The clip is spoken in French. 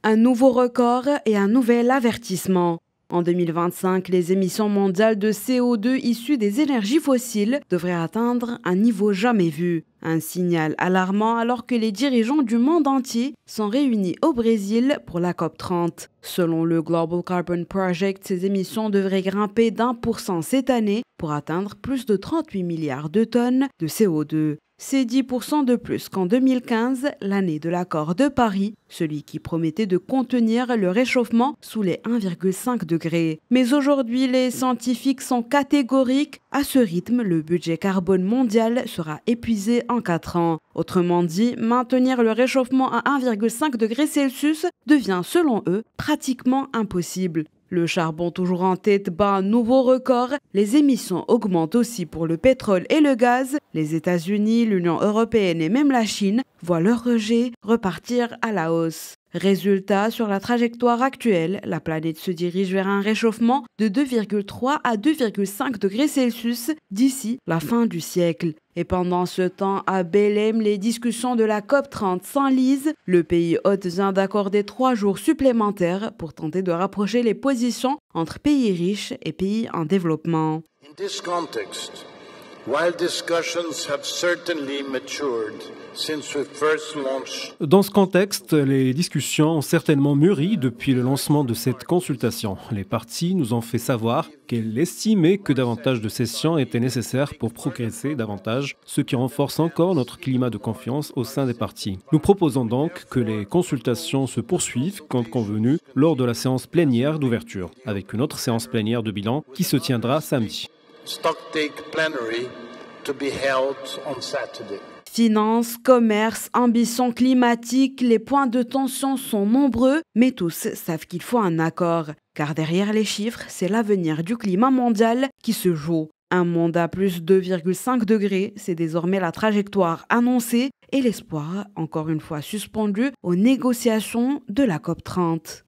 un nouveau record et un nouvel avertissement. En 2025, les émissions mondiales de CO2 issues des énergies fossiles devraient atteindre un niveau jamais vu. Un signal alarmant alors que les dirigeants du monde entier sont réunis au Brésil pour la COP30. Selon le Global Carbon Project, ces émissions devraient grimper d'1% cette année pour atteindre plus de 38 milliards de tonnes de CO2. C'est 10% de plus qu'en 2015, l'année de l'accord de Paris, celui qui promettait de contenir le réchauffement sous les 1,5 degrés. Mais aujourd'hui, les scientifiques sont catégoriques. À ce rythme, le budget carbone mondial sera épuisé en 4 ans. Autrement dit, maintenir le réchauffement à 1,5 degré Celsius devient, selon eux, pratiquement impossible. Le charbon toujours en tête bat un nouveau record. Les émissions augmentent aussi pour le pétrole et le gaz. Les États-Unis, l'Union européenne et même la Chine voient leur rejet repartir à la hausse. Résultat, sur la trajectoire actuelle, la planète se dirige vers un réchauffement de 2,3 à 2,5 degrés Celsius d'ici la fin du siècle. Et pendant ce temps, à Belém, les discussions de la COP30 s'enlisent. Le pays hôte vient d'accorder 3 jours supplémentaires pour tenter de rapprocher les positions entre pays riches et pays en développement. In this context, while discussions have certainly matured since we first launched. Dans ce contexte, les discussions ont certainement mûri depuis le lancement de cette consultation. Les parties nous ont fait savoir qu'elles estimaient que davantage de sessions étaient nécessaires pour progresser davantage, ce qui renforce encore notre climat de confiance au sein des parties. Nous proposons donc que les consultations se poursuivent comme convenu lors de la séance plénière d'ouverture, avec une autre séance plénière de bilan qui se tiendra samedi. Stocktake plenary to be held on Saturday. Finances, commerce, ambition climatique, les points de tension sont nombreux, mais tous savent qu'il faut un accord. Car derrière les chiffres, c'est l'avenir du climat mondial qui se joue. Un monde à plus 2,5 degrés, c'est désormais la trajectoire annoncée et l'espoir, encore une fois suspendu, aux négociations de la COP30.